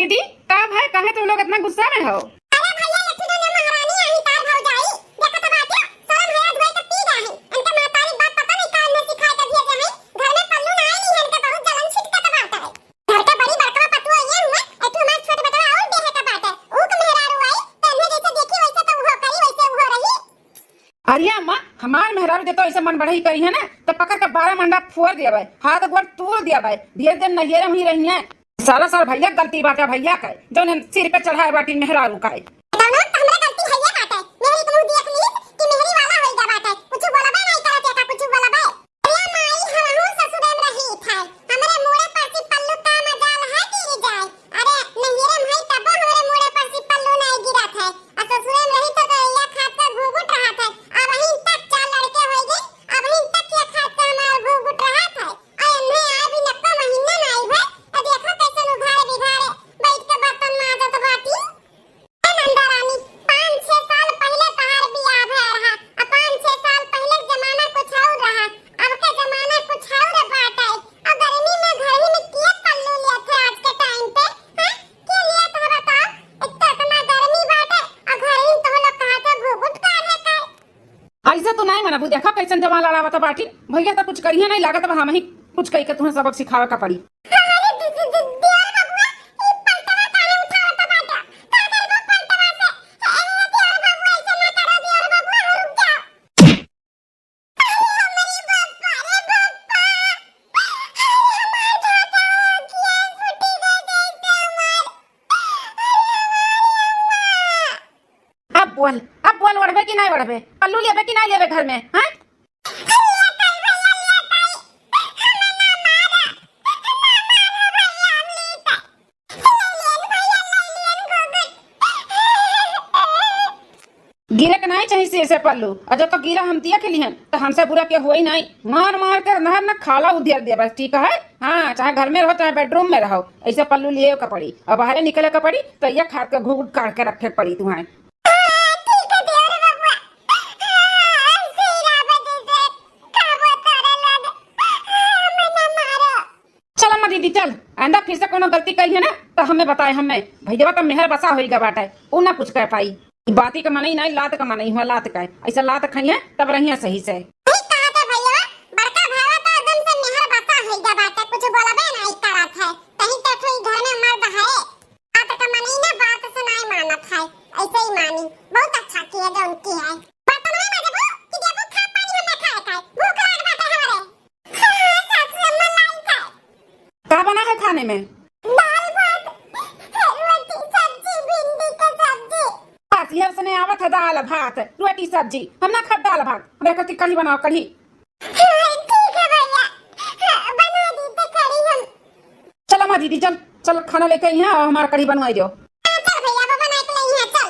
दीदी का भाई काहे तुम लोग इतना गुस्सा में हो? अरे भैया लट्ठू तो ने महारानी आई तार भौजाई देखा तो बात है शर्म है धोई के पी रहे हैं इनके मातारी बात पता नहीं कान में सिखाए के भेजे हैं घर में पल्लू ना आई नहीं इनके बहुत जलन छिटका का बात है घर के बड़ी बड़का पतुआ ये हुए एतु हमारे छोटे बटवा और देहे का बात है ऊ के मेहरारू आई तन्ने जैसे देखी वैसे तो वो करी वैसे वो रही। अरे अम्मा हमार मेहरारू देतो ऐसे मन बढ़ई करी है ना तो पकड़ के 12 मंडा फोड़ दिया भाई हाथ गोड़ तोड़ दिया भाई धीरे धीरे नहियर में ही रही है सारा सारा भैया गलती बाटा भैया का जो ने सिर पे चढ़ाए बाटी मेहरारू का बताओ ना हमरा गलती है ये बात है मेहरी को मुंह देख ली कि मेहरी वाला होइगा बात है कुछ बोला बे नहीं करत का कुछ बोला बे अरे माई हमहु ससुरे में रही था हमरे मुड़े पर से पल्लू का मजाल है गिर जाए अरे नहिरे में तब हमरे मुड़े पर से पल्लू नहीं गिरा था और ससुरे में रही तो या खाता घुघुट रहा था अब वहीं तक 4 लड़के हो गए अब वहीं तक ये खाता हमारा घुघुट रहा था और मैं आ भी नक्का महीना नहीं हुआ अब देखो कैसे उघाड़े बिघाड़े बैठ के बर्तन माजत बाटी नंदा रानी 5-6 साल पहले तहार बियाह भय रहा अब 5-6 साल पहले जमाना कुछ और रहा अब का जमाना कुछ और बात है अब गर्मी में घर ही में किए पल्लू लिए थे आज के टाइम पे हां के लिए तो बताओ इतना गर्मी बात है और घर ही तो लोग कहा तो घुघुट का है का ऐसा तो नहीं मना देखा कैसन जमा लड़ावत बाटी भैया तो कुछ करिए नहीं लागत हम ही कुछ कही के तुम्हें सबक सिखावे का पड़ी। अब बोल वड़बे कि नहीं वड़बे पल्लू लेबे कि नहीं लेबे घर में हैं? गिरे के नहीं चाहिए सिर से पल्लू और जब तक गिरा हम दिया के लिए तो हमसे बुरा क्या हुआ ही नहीं मार मार कर नहर न खाला उधियर दिया बस ठीक है। हाँ चाहे घर में रहो चाहे बेडरूम में रहो ऐसे पल्लू लिए का पड़ी और बाहर निकले का पड़ी तो यह खा के घूट काट के रखे पड़ी तुम्हें। दीदी चल आंदा फिर से कोनो गलती कही है ना तो हमें बताए हमें भैया तो मेहर बसा होइगा बाटा वो ना कुछ कह पाई बाती का मन ही नहीं लात का मन ही हुआ लात का ऐसा लात खाई है तब रही सही से बना है खाने में दाल भात रोटी सब्जी भिंडी का सब्जी बस ये उसने आवत है दाल भात रोटी सब्जी हम ना खा दाल भात हमें कहती कढ़ी बनाओ कढ़ी। ठीक है भैया बना दी तो कढ़ी हम चलो माँ दीदी चल चल खाना लेके आई है और हमारा कढ़ी बनवाई दो। चल भैया वो बना के लाई है चल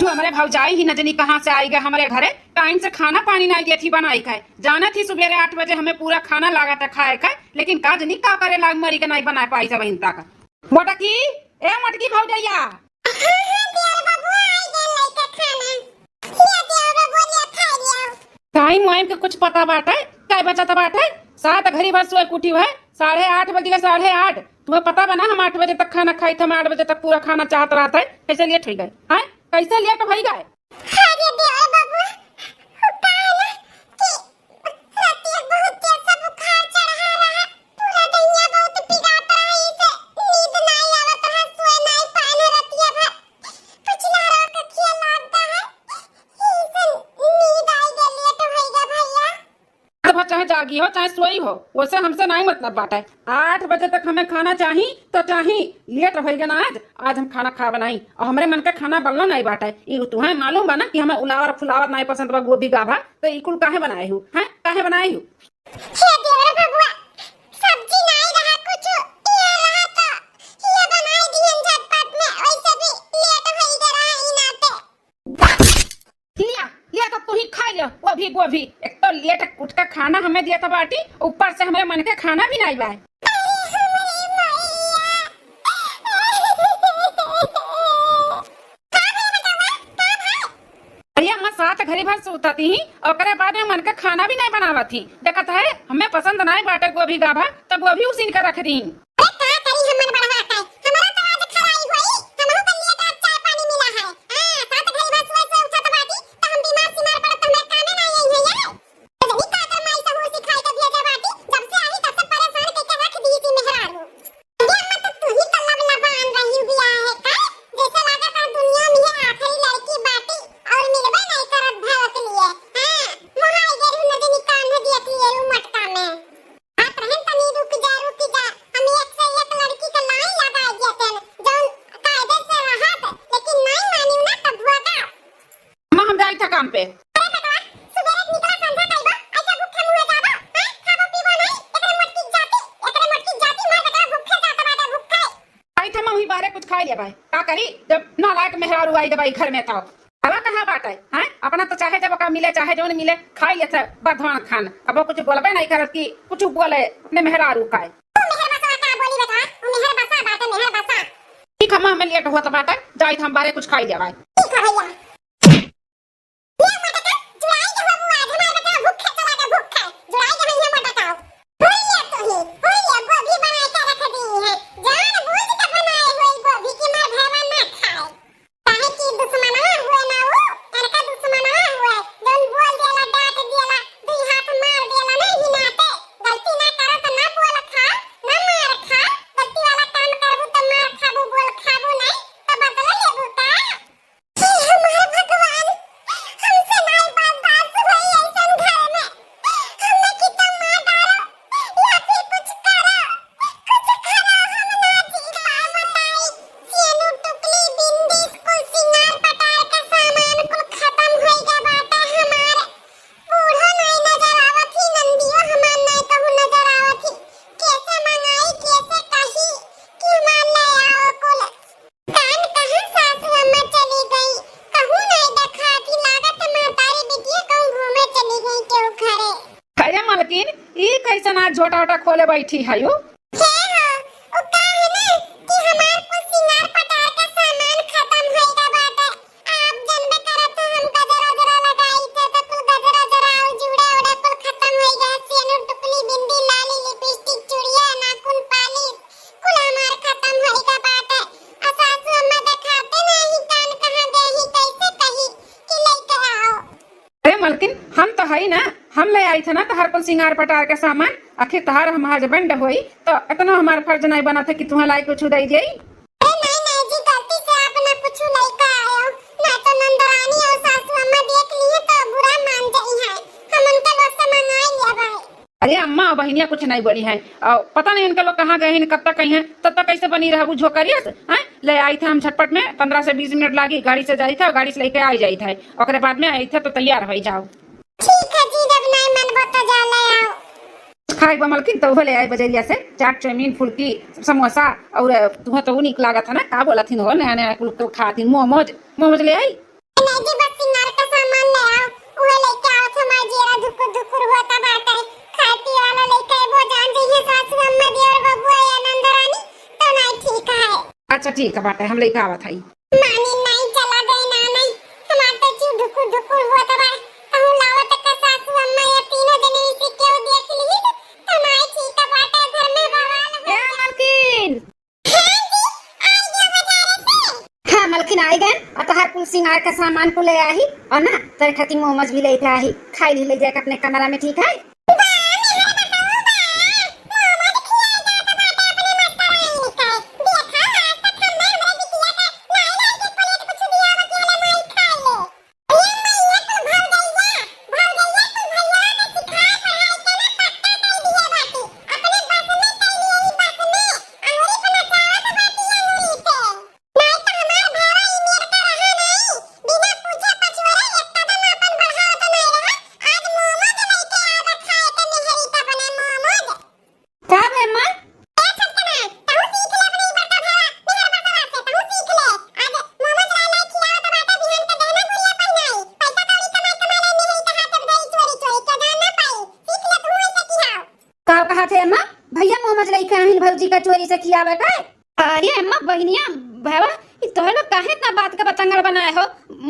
हमारे भौजाई ही न जानी कहाँ से आई गए हमारे घरे टाइम से खाना पानी नहीं दिया थी बनाई खाए जाना थी सुबह 8 बजे हमें पूरा खाना लगा था खाए का लेकिन का जनी का करे लाग मरी के नहीं बना पाई सब हिंता का मोटकी ए मोटकी भौजैया टाइम वाइम के कुछ पता बात है क्या बचा था बात है 7 घड़ी बस सोए कुटी है 8:30 बजे 8:30 तुम्हें पता बना हम 8 बजे तक खाना खाई थे हम 8 बजे तक पूरा खाना चाहत रहा था कैसे लेट हो गए हैं कैसे लेट हो गए चाहे जागी हो चाहे सोई हो वैसे हमसे नहीं मतलब बात है 8 बजे तक हमें खाना चाहिए तो चाहिए लेट रहेगा ना आज हम खाना खा बनाई और हमारे मन का खाना बनना नहीं बात है ये तुम्हें मालूम बा ना कि हमें उलावर फुलावर नहीं पसंद बा गोभी गाभा तो इकुल काहे बनाए हूँ हैं काहे बनाए हूँ सब्जी नहीं रहा कुछ ये रहा तो ये बनाई दिए लो वो भी एक तो लेट उठ का खाना हमें दिया था बाटी, ऊपर से हमें मन के खाना भी नहीं बाय। अरे अम्मा साथ घड़ी भर सोता थी और बाद में मन का खाना भी नहीं बनावा थी। देखा है हमें पसंद नहीं बाटे गोभी गाभा, तो गोभी उसीन कर रख दी। काम पे आई था मम्मी बारे कुछ खाई लिया भाई का करी जब नालायक मेहरारू आई दवाई घर में था हवा कहाँ बात है अपना तो चाहे जब का मिले चाहे जो नहीं मिले खाई ले था बधवान खान। अब वो कुछ बोलबे नहीं करत की कुछ बोले अपने मेहरारू का ठीक है हमें लेट हुआ तो बात है जाई था हम बारे कुछ खाई लिया भाई। कैसा झोटा वोटा खोले बैठी है यू मलकिन हम तो है ना हम ले आई थे ना तहार कुल सिंगार पटार के सामान आखिर तहार हम हस्बैंड होई तो इतना हमारा फर्ज नहीं बना था कि तुम्हें लाई कुछ दे दी। अरे अम्मा बहनिया कुछ नहीं बनी है और पता नहीं उनके लोग कहाँ गए हैं कब तक कहीं हैं तब तक कैसे बनी रहा जो करिए ले आई थे हम झटपट में 15 से 20 मिनट लगी गाड़ी से जाई था गाड़ी से लेके आई जाई था और बाद में आई थे तो तैयार हो जाओ। ठीक है जी जब नहीं मन बता जा ले आओ खाई बमलकिन तो ले आई बजरिया से चाट चाउमीन फुल्की समोसा और तुम्हें तो निक लागत था ना का बोला थी हो नया नया कुल खाती मोमोज मोमोज ले आई नहीं जी बस सिंगार का सामान ले आओ वो लेके आओ हमारा जेरा धुकुर धुकुर होता बात है खाती वाला लेके वो जान जइए सासू अम्मा दी और बबुआ या नंदरानी तो नहीं ठीक है। अच्छा ठीक है बात है हम लेके आवत हई मानी नहीं चला गई ना नहीं हमार तो जी धुकुर धुकुर होता बा कहूं लावत का सासू अम्मा या तीनों जने इसे क्यों देख ली तो नहीं ठीक है बात है घर में बवाल ए मलकिन हां मलकिन आई गए और तोहार कुल सिंगार का सामान को ले आई और ना तेरे खातिर मोमोज भी लेके आई खाई ले जाके अपने कमरा में ठीक है। गोरी से खियावे का। अरे अम्मा बहनिया भावा ई तोहे लोग काहे इतना बात का पतंगड़ बनाए हो?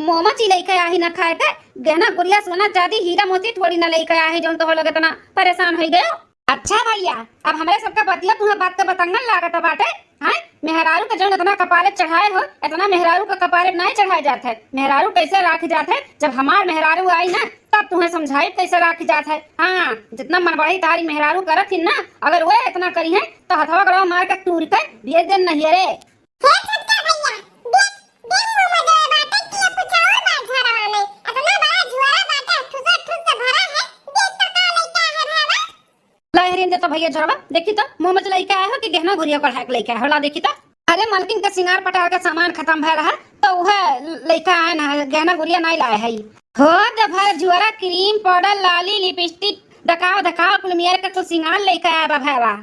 मोमा ची लेके आही ना खाए के गहना गुड़िया सोना चांदी हीरा मोती थोड़ी ना लेके आही जो तो लोग इतना परेशान हो गए। अच्छा भैया अब हमारे सबका बतिया तुम्हें बात का पतंगड़ लागत बाटे हैं। मेहरारू का जौन इतना कपारे चढ़ाए हो इतना मेहरारू का कपारे नहीं चढ़ाए जाते है। मेहरारू कैसे राख जाते है जब हमार मेहरारू आई ना तब तुम्हें समझाई कैसे राख जाते है। हाँ जितना मनबड़ाई तारी मेहरारू करत थी ना अगर वो इतना करी है तो हथवा गड़वा मार के टूर के भेज देन नहीं रे। हे छोटका भैया देख देख मुंह में जो बाटे कि कुछ और बात झरवा में इतना बड़ा जुआरा बाटे ठुसा ठुस से भरा है। देख तो का लइका है भावा लहरीन दे तो भैया झरवा देखी तो मुंह में लइका आए हो कि गहना गुड़िया कढ़ा के लइका होला देखी तो। अरे मालकिन का सिंगार पटार का सामान खत्म भय रहा तो वह लइका आए ना गहना गुड़िया नहीं लाए है। हो द भर जुआरा क्रीम पाउडर लाली लिपस्टिक दकाव दकाव कुल मियर का तो सिंगार लेके आया बा भैया।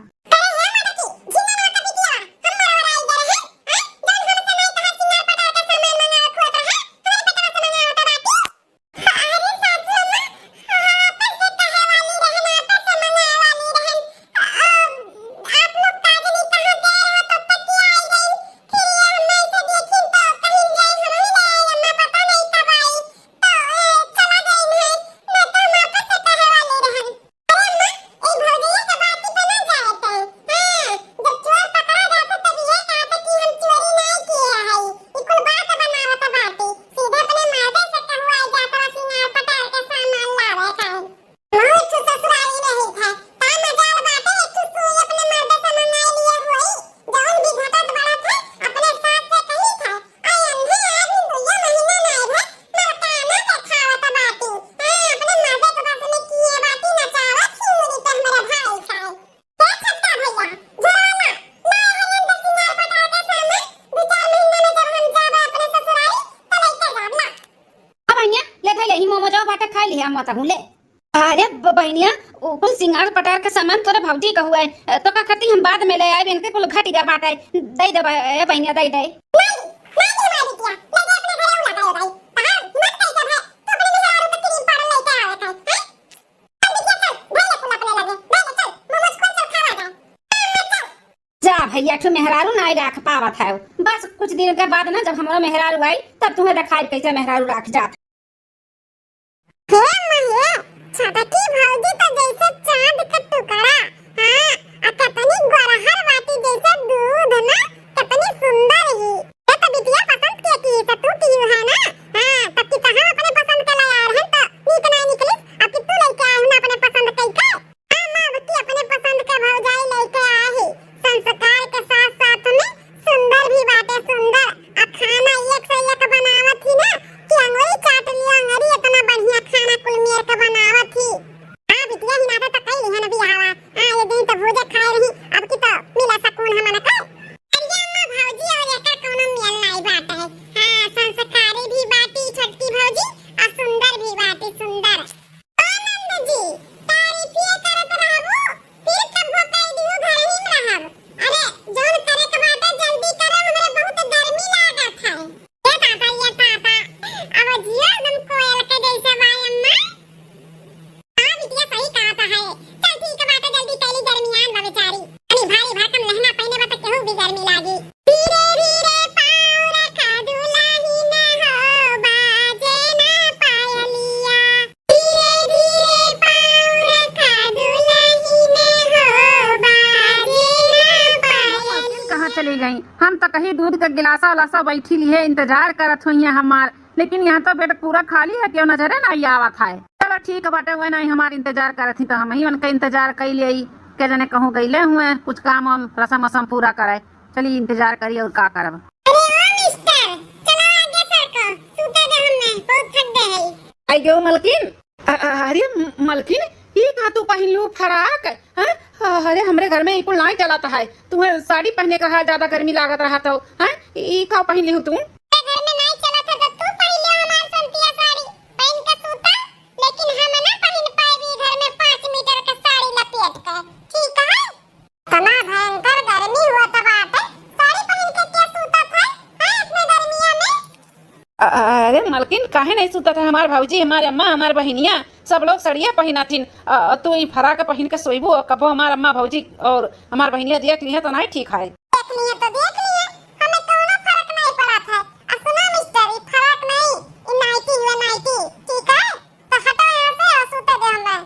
मत हुले। अरे बहनिया कुल सिंगार पटार के सामान तोरे भौजी का हुआ है तो का करती हम बाद में ले आए इनके कुल घटी जा बाटे दे दे बहनिया दे दे। जा भैया तू मेहरारू नहीं रख पावत है बस कुछ दिन के बाद ना जब हमारा मेहरारू आई तब तुम्हें दिखाई कैसे मेहरारू रख जात। छोटकी भौजी तो जैसे चांद का टुकड़ा हां कितनी गोरहर बाटी जैसे दूध ना कितनी सुंदर ही ये तो बिटिया पसंद किया की तो तू की है ना। हां तब की कहां अपने पसंद के लाया है तो नीक नहीं निकली अब तू लेके आया ना अपने पसंद कई का। हां मां बच्ची अपने पसंद के भौजाई लेके आया है संस्कार के साथ साथ में सुंदर भी बाटे सुंदर अब खाना एक से एक बनावत थी ना कि अंगुरी चाट लिया अंगरी इतना बढ़िया खाना कुल मेर का बनावत थी। हां बिटिया ही नाता तो कई है ना बिहावा हां ये दिन तो भोजे खाए रही अब की तो मिला सकून हमन का। अरे अम्मा भौजी और एका कोनो मेल नहीं बात है। हां संस्कारी भी बाटी छोटकी भौजी और सुंदर भी बाटी सुंदर। आनंद जी तारीफिए करत रहबो फिर कब हो कई दियो घर ही में रहब। अरे जोन करे के बाटे जल्दी करो हमरे बहुत गर्मी लागत है। ये पापा अब जियो एकदम कोयल के जैसे भाई अम्मा। हां बिटिया सही कहा है चल ठीक है बात जल्दी पहली गर्मियान बा बेचारी अरे भारी भरकम लहंगा पहने बा तो केहू भी गर्मी लागी। धीरे धीरे पाँव रखा दुलाही न हो बाजे ना पायलिया धीरे धीरे पाँव रखा दुलाही न हो बाजे ना पायलिया। कहाँ चली गई? हम तो कहीं दूध का गिलासा उलासा बैठी लिए इंतजार करत हुई हमार लेकिन यहाँ तो बेटा पूरा खाली है क्यों नजरे नहीं आवत है। चलो ठीक है बाटे हुए नहीं हमारे इंतजार करत थी तो हम ही उनका इंतजार कर लिए के जने कहूँ गईले हुए कुछ काम हम रसम वसम पूरा करे चलिए इंतजार करिए और का करब। अरे ओ मिस्टर चलो आगे सरको सूते दे हमने बहुत थक गए हैं। आई गयो मलकिन। अरे मलकिन ये का तू पहन लू फराक हैं? अरे हमरे घर में इकुल नहीं चलाता है तुम्हें साड़ी पहने का ज्यादा गर्मी लागत रहा तो हैं ये का पहन ली तू? घर में नहीं चला था तो तू पहन ले हमार संतिया साड़ी पहन के सूता लेकिन हम ना पहन पाएगी घर में 5 मीटर का साड़ी लपेट के ठीक है। तना भयंकर गर्मी हुआ था बात है साड़ी पहन के क्या सूता था हां इतने गर्मियां में। अरे मलकिन काहे नहीं सूता था हमार भाऊजी हमारे अम्मा हमार बहनिया सब लोग सड़िया पहिनाथिन, तू ई फराक पहिन के सोइबू, कबो हमार अम्मा भौजी और हमार बहनिया देख ली है तो नहीं ठीक है। देख लिए तो देख लिए, हमें कोनो फर्क नहीं पड़ा था। अब सुनो मिस्टर, ये फर्क नहीं, ये नाइटी हुआ नाइटी, ठीक है? तो हटो यहाँ से और सूते दे हमें।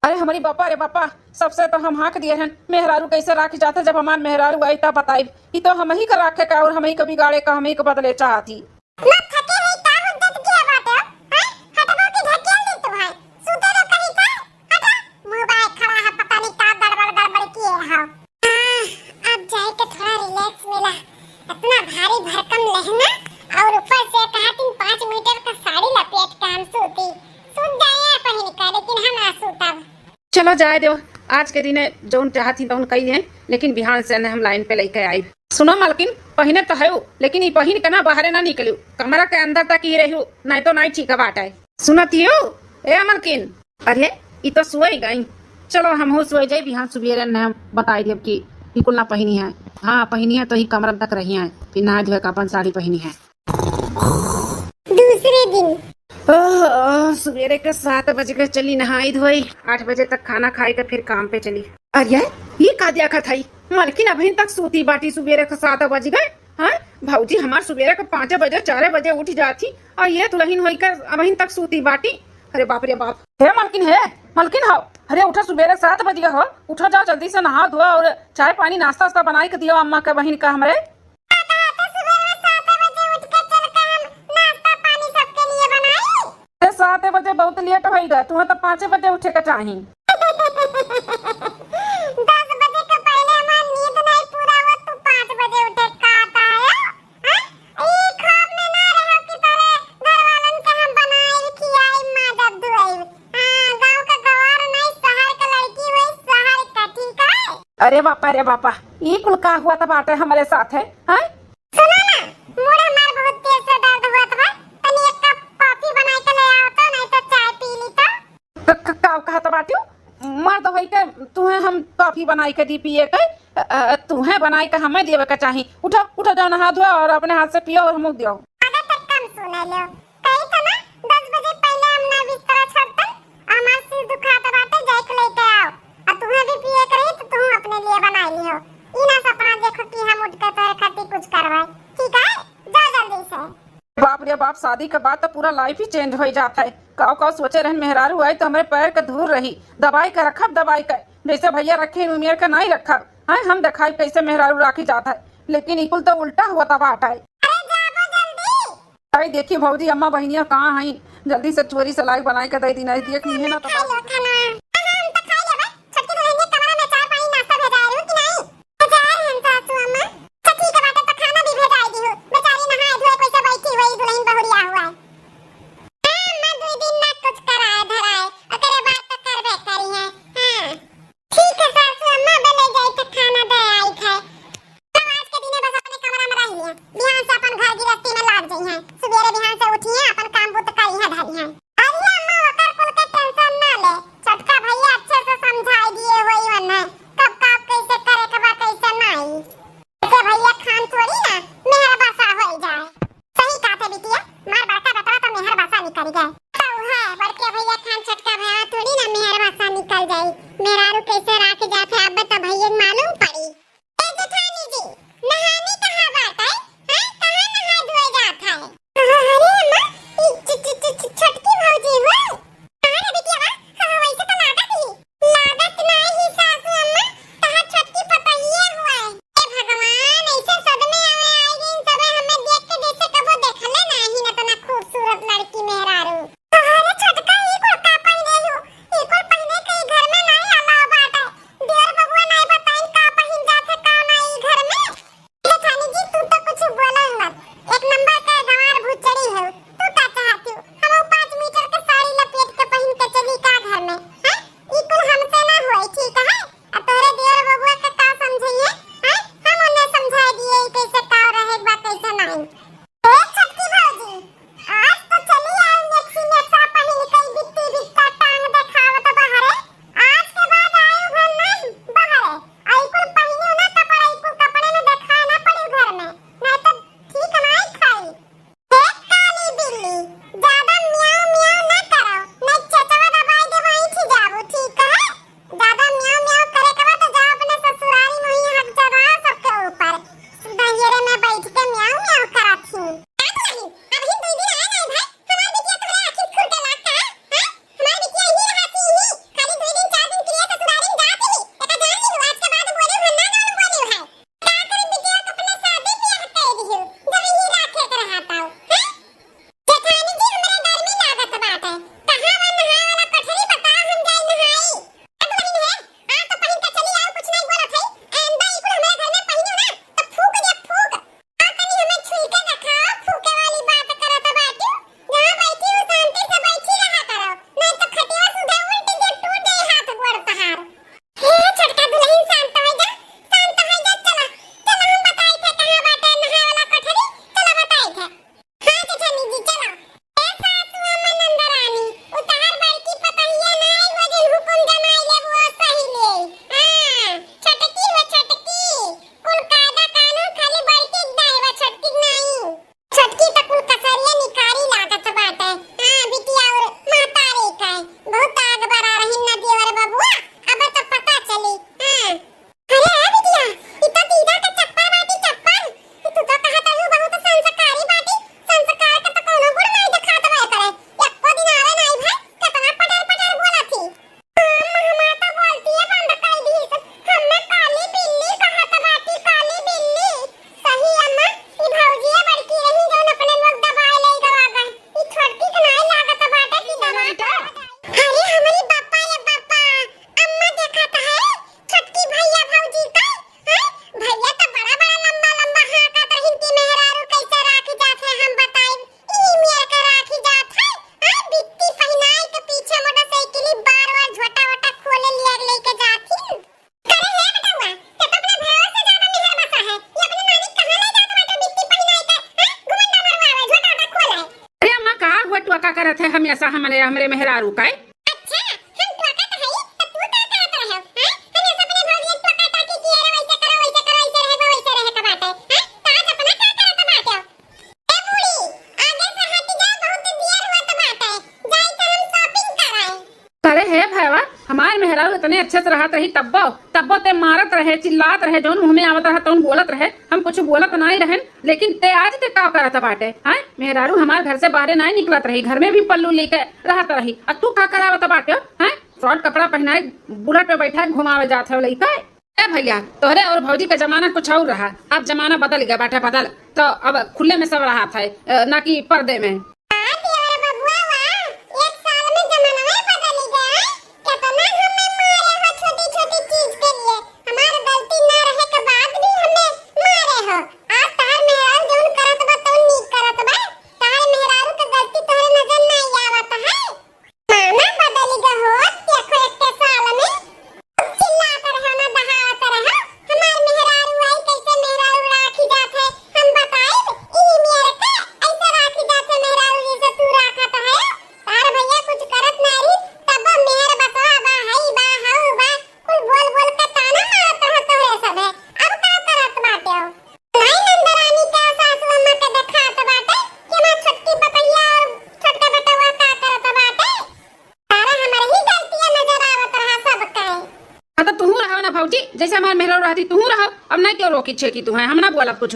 अरे हमारी बापा, अरे बापा, सबसे तो हम हाँक दिए हैं। मेहरारू कैसे राख जाते, जब हमार मेहरारू आई तब बताई। ये तो हम ही का राखे का और हम ही कभी गाड़े का हम ही को बदले चाहती। ना थके है का हुद्दत किया बाटे हो, हैं? हटबो की ढकेल दी तू है, सूते दो कहीं का, हटो। मुंह बाय खड़ा है, पता नहीं का गड़बड़ किए रहा। अब जाए के थोड़ा रिलैक्स मिला। इतना भारी भरकम लहंगा और ऊपर से कहा 5 मीटर का साड़ी लपेट के हम सूती। सूत जाए पहन कर, लेकिन हम ना सूतब। चलो जाए दो, आज के दिन जौन चाहती तौन कही है, लेकिन बिहान से हम लाइन पे लेके आई। सुनो मालकिन, पहिने तो है लेकिन ये पहिन के ना बाहर ना निकलू, कमरा के अंदर तक ही रहू, नहीं तो नहीं ठीक बात है। सुनती हो ए मालकिन? अरे ये तो सोई गई। चलो हम हो सोए जाए, बिहान सुबेरे ने हम बताई देव कि बिल्कुल ना पहिनी है। हाँ पहिनी है तो ही कमरा तक रही है, फिर नहा धोए का अपन साड़ी पहिनी है। दूसरे दिन सवेरे के 7 बजे के चली नहाई धोई, 8 बजे तक खाना खाई के फिर काम पे चली। अरे ये का देखा था मालकिन, अभी तक सूती बाटी, सवेरे के 7 बज गए। हाँ भाऊजी हमार सवेरे के 5 बजे 4 बजे उठ जाती और ये दुल्हन होई कर अभी तक सूती बाटी। अरे बाप रे बाप, है मालकिन हो, अरे उठो, सवेरे 7 बज गए हो, उठो जाओ जल्दी से नहा धोआ और चाय पानी नाश्ता वास्ता बनाई के दियो अम्मा के बहन का हमरे। 7 बजे बहुत लेट हो गए, तुम्हें तो 5 बजे उठे के चाही। 10 बजे के पहले हमार नींद नहीं पूरा हुआ, तू 5 बजे उठे का आता है? हैं? ई ख्वाब में ना रहो कि तेरे घर वालन के हम बनाई खियाई मादर दुआई। हां गांव का गवार नहीं, शहर का लड़की हुई, शहर का, ठीक है? अरे बापा, ये कुल का हुआ था बाटे हमारे साथ है? हैं? सुनो ना, मुड़े मार बहुत तेज से दर्द हुआ था, तनी एक कप कॉफी बनाई के ले आओ तो, नहीं तो चाय पी ली तो। का कहा तो बाटियो मार तो भाई के तुम्हें हम कॉफी बनाई के दी पिए के, तुम्हें बनाई के हमें देवे के चाही। उठो जाओ नहा धोआ और अपने हाथ से पियो और हमको दियो। आधा तक कम सुने लो, कही तो ना 10 बजे पहले हम ना बिस्तर छोड़तन, हमार सिर दुखाता बाटे, जाके लेके आओ। और तुम्हें भी पिए करे तो तुम अपने लिए बनाई लियो, ई ना सपना देखो कि हम उठ के तोरे खातिर कुछ करवाए, ठीक है? जाओ जल्दी से। बाप रे बाप, शादी के बाद तो पूरा लाइफ ही चेंज हो जाता है। काव सोचे रहन मेहरारू आई तो हमारे पैर के धूल रही, दवाई का रखब, दवाई का जैसे भैया रखे उमेर का नहीं रखा है। हम दिखाई कैसे मेहरारू राखी जाता है, लेकिन इकुल तो उल्टा हुआ था बाटा है। देखिए भौजी अम्मा बहनिया कहाँ हैं, जल्दी से चोरी सलाई बनाई के दे दी, नहीं देख ली है ना तो छोटकी बैठ के म्याऊं म्याऊं करत हूं। का नहीं अब ही 2 दिन आए ना भाई, हमार बिटिया तोरे आखिर खुरटे लागता है। हमार बिटिया ही रहती ही खाली 2 दिन 4 दिन के लिए ससुरारी में जाती ही। एका जान ली आज के बाद बोले हो ना ना बोले है। का करी बिटिया को अपने शादी ब्याह कर दियो जब ही राखे के रहता हूं। जेठानी जी हमरे गर्मी लागत बाटे, कहां वा नहाए वाला कठरी बता हम जाई नहाई। अब बहिन है आ तो पहिन के चली आओ, कुछ नहीं बोलत है। आंदा ई कुल हमारे घर में पहिनो ना तो फूक दे फूक। आ तनी हमें छुई के दिखाओ, फूके वाली बात करत बाटी। जहां बैठी हो शांति से बैठी रहा करो, नहीं तो खटिया सुधा उल्टी दे टूट दे हाथ गोड़ तहार। हे छोटका दुल्हन शांत हो जा, शांत हो जा। चला चला हम बताई थे कहां बाटे नहाए वाला कठरी, चला बताई थे। हां जेठानी जी चलो। ए सासू अम्मा नंदरानी उतार बड़की पतहिया नाई हो जिन हुकुम जमाई ले वो सही ले। हां छटकी हो छटकी, कुल कायदा कानून खाली बड़की दाई व छटकी नहीं। छटकी त कुल कसरिया निकारी लागत बाटे। हां बिटिया और महतारी का बहुत आग बरा रही नदी और बबुआ, अब तो पता चली। हां अरे बिटिया इ तो दीदा का चप्पल बाटी चप्पल। तू तो कहत हूं बहुत संस्कारी बाटी, संस्कार का तो कोनो गुण नहीं दिखात बे करे। एको दिन आवे नहीं भाई, कितना पटर पटर बोलती। मामा तो बोलती है बंद कर दी, हमें काली बिल्ली कहत बाटी, काली बिल्ली। सही अम्मा ई भौजीए बड़की रही जौन अपने लोग दबाए ले गवा गए। ई छोटकी के नहीं लागत बाटे कि दबाटा। अरे हमारी बापा ये बापा अम्मा देखत है छोटकी भैया भौजी का। भैया तो बड़ा बड़ा लंबा लंबा हाकत रही कि मेहरारू कैसे राखी जात है हम बताई। ई मेरे के राखी जात है। बिट्टी पहनाई के पीछे मोटरसाइकिल बार-बार झोटा-वोटा खोले लिया लेके जाती। करे है बतावा ते तो अपने भैया से ज्यादा मेहर बसा है। ये अपनी नानी कहां ले जात बाटे बिट्टी पहनाई के। घुमंडा मरवावे झोटा-वोटा खोले। अरे अम्मा का हुआ टुआ का करत है हमेशा हमरे हमरे मेहरारू का। अच्छा हम टोका तो है तो तू का करत रहे हो। हमेशा अपने भौजी टोका टाकी किए रे वैसे करो वैसे करो ऐसे रहे का बाटे। ताज अपना का करत बाटे। ए बूढ़ी आगे से हट जा, बहुत देर हुआ तो बाटे। जाई तो हम शॉपिंग कराए। अरे हे भैया हमार मेहरारू इतने अच्छे से रहत रही तब्बो तब्बो ते मारत रहे चिल्लात रहे जौन मुंह में आवत रहा तौन बोलत रहे। हम कुछ बोलत नहीं रहन, लेकिन ते आज ते का करत बाटे। हां मेहरारू हमार घर से बाहर नहीं निकलत रही, घर में भी पल्लू लेके रहत रही। और तू का करावत बाटे। हां शॉर्ट कपड़ा पहनाए बुलेट पे बैठा घुमावे जात है लइका। ए भैया तोहरे और भौजी का जमाना कुछ और रहा, अब जमाना बदल गया बाटे बदल। तो अब खुले में सब रहा था ना कि पर्दे में। भौजी जैसे हमारे मेहरा रहती तू रहा, अब नहीं क्यों रोकी छे की तू है हम ना बोला कुछ।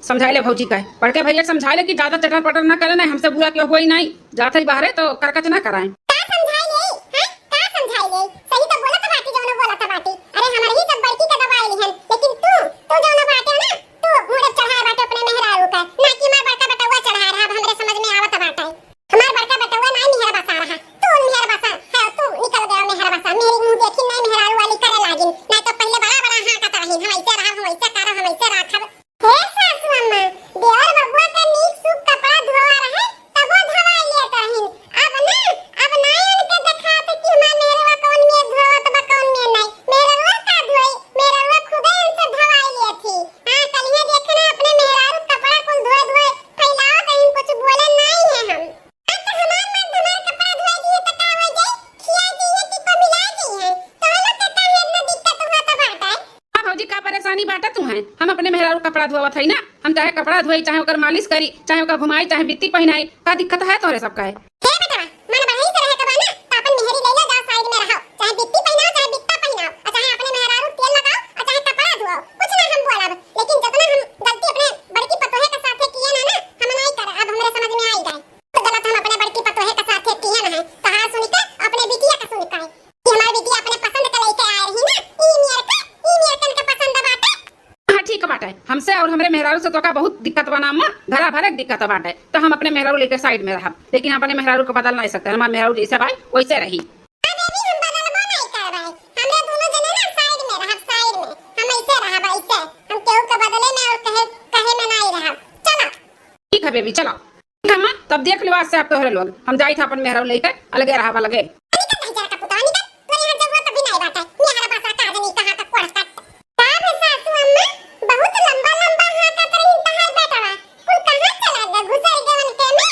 समझा ले भौजी का पढ़ के भैया समझा ले कि ज्यादा चटर पटर ना करे, नहीं हमसे बुरा क्यों हुआ ही नहीं जाते ही बाहर तो करकच ना कराएं। मेरी मुंह देखी नहीं मेहरारू वाली करे लागिन, नहीं तो पहले बड़ा बड़ा हाँ हम ऐसा करब हम ऐसा राखब हे सासू अम्मा देवर बबुआ का नीक सुख कपड़ा धोवा रहे तबो धवा लेत रहिन अब ना उनके दिखाते कि हमार मेहरवा कौन में धोवत बा कौन में नहीं मेहरवा का धोई मेहरवा खुदे इनसे धवाई लेथी हां कलिए देखना अपने मेहरारू कपड़ा कुल धोए धोए फैलाओ कहीं कुछ बोले नहीं है हम तो हमार मर्द हमार कपड़ा धोए दिए तो का हो जाए खिया दिए कि को मिला दिए तो लोग का काहे इतना दिक्कत हुआ तो बात है हाँ भौजी का परेशानी बाटा तू है हम अपने मेहरारू कपड़ा धोवत है ना हम चाहे कपड़ा धोई चाहे ओकर मालिश करी चाहे ओकर घुमाई चाहे बित्ती पहनाई का दिक्कत है तोरे सब का है हे बेटा मन बढ़ई से रहे कबा ना तो अपन मेहरी ले लो जाओ साइड में रहो चाहे बित्ती पहनाओ चाहे बित्ता पहनाओ और चाहे अपने मेहरारू तेल लगाओ और चाहे कपड़ा धोओ कुछ ना हम बोलब लेकिन जितना हम गलती अपने बड़की पतोहे के साथे किए ना हम नहीं करे अब हमरे समझ में आई गए तो गलत हम अपने बड़की पतोहे के साथे किए ना है तो हां सुन के अपने बिटिया का सुन के कि हमारी बिटिया अपने पसंद का लेके आ रही ना ई मेरे कन के पसंद बाटे हाँ ठीक बाटे हमसे और हमरे मेहरारू से तो का बहुत दिक्कत बना अम्मा घरा भर एक दिक्कत बाटे तो हम अपने मेहरारू लेकर साइड में रहब लेकिन अपने मेहरारू को बदल नहीं सकते हमारे मेहरारू जैसे भाई वैसे रही बेबी हम बदलबो नहीं करबै हमरे दोनों जने ना साइड में रहब साइड में हम ऐसे रहब ऐसे हम केहू के बदले में और कहे में नहीं रहब चलो ठीक है बेबी चलो ठीक है अम्मा तब देख लो आज से आप तोहरे लोग हम जाई था अपन मेहरारू लेकर अलगे रहब अलगे निकल नहीं जरा का पुता निकल तोरे हर जगह कभी नहीं बात है मेरा पासा का नहीं कहां तक पढ़ तक का है सासू अम्मा बहुत लंबा लंबा हाथ का रही तहार बेटा कुल कहां चला गया घुसर गवन के में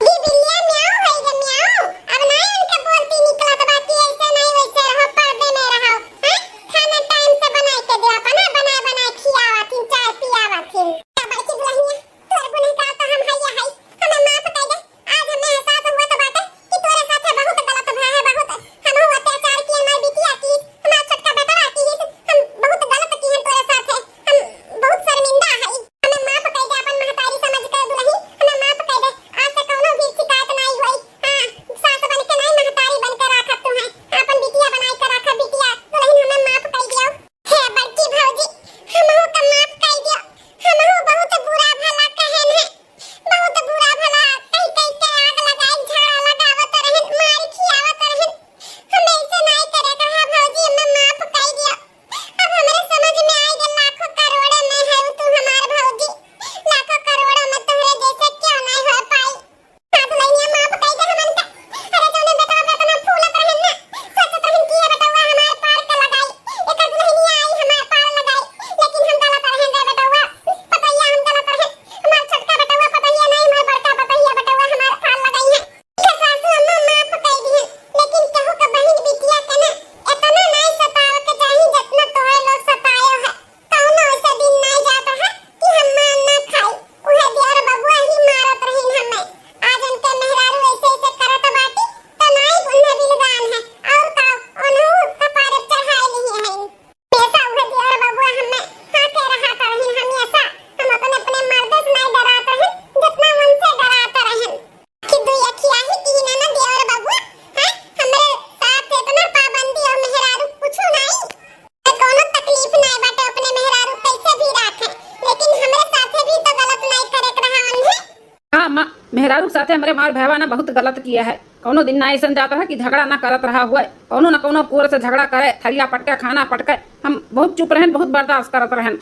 ये बिल्लिया म्याऊ है ये म्याऊ अब नहीं उनके बोलती निकला तो बाकी ऐसे नहीं वैसे रहो पर्दे में रहो हैं खाना टाइम से बना के दे अपना बना खियावा तीन चाय पियावा थी बाकी दुल्हनिया तोर गुने का तो हम हैया है हमें माफ कर दे आज हमें एहसास हुआ तो बात है कि तोरे साथे बहुत गलत भा है बहुत हम हो अत्याचार किए हमारी बिटिया की हमारा छोटका बेटा की हम बहुत गलत किए तोरे साथे हम बहुत शर्मिंदा है हमें माफ कर दे अपन महतारी समझ कर दुल्हन हमें माफ कर दे आज से कोनो भी शिकायत नहीं हुई हां सास बन के नहीं महतारी बन के रखत तू है अपन बिटिया बनाई के रखा बिटिया दुल्हन हमें माफ कर दियो हे बड़की भौजी हमहु का माफ कर दियो हमहु बहुत बुरा भला कहन है बहुत बुरा भला कहीं कहीं के आग लगाई झाड़ा लगावत रहन मार खियावत रहन हम ऐसे नहीं करे कहा भौजी हमें माफ कर दियो अब हमरे समझ में आई गया लाखों करोड़ों में है तू हमार भौजी लाखों करोड़ों में तोहरे जैसे क्यों नहीं हो पाई हाथ लइया माफ कर दे हमन का अरे जौने बेटा बेटा फूलत रहन ना सोचत रहन कि ये बेटवा हमार पार के लगाई एकर दुल्हनिया आई हमार पार लगाई लेकिन हम गलत रहन रे बेटवा पतैया हम गलत रहन हमार छोटका बेटवा पतैया नहीं हमार बड़का पतैया बेटवा हमार पार लगाई है के सासू अम्मा माफ कर दी लेकिन कहू का बहन बिटिया के ना इतना नहीं सतावे के चाही जितना तोहे लोग सतायो है कौनो ऐसा दिन नहीं जाता है कि हम मान ना खाई उहे देवर बबुआ ही मारत रहिन हमें आज उनके मेहरारू ऐसे ऐसे करत बाटी तो नहीं उन्हें बिलगान है और का उन्हों कपारे चढ़ाई ली है पैसा उहे देवर बबुआ हमें हाथे रहा करहिन हमेशा हम अपने अपने मर्द से नहीं डरात रहन जितना उनसे डरात रहन कि दुई अखिया ही की ना देवर बबुआ हैं हमरे साथ इतना पाबंदी और मेहरारू कुछ नहीं कोनो तकलीफ नहीं बाटे अपने मेहरारू कैसे भी राखे लेकिन हमरे साथे भी तो गलत नहीं करे के रहा उन्हें हाँ अम्मा मेहरारू साथे हमारे मार भैया ने बहुत गलत किया है कौनो दिन ना ऐसा जाता है कि झगड़ा ना करत रहा हुआ कौनो ना कौनो कोर से झगड़ा करे थरिया पटके खाना पटके हम बहुत चुप रहन बहुत बर्दाश्त करत रहन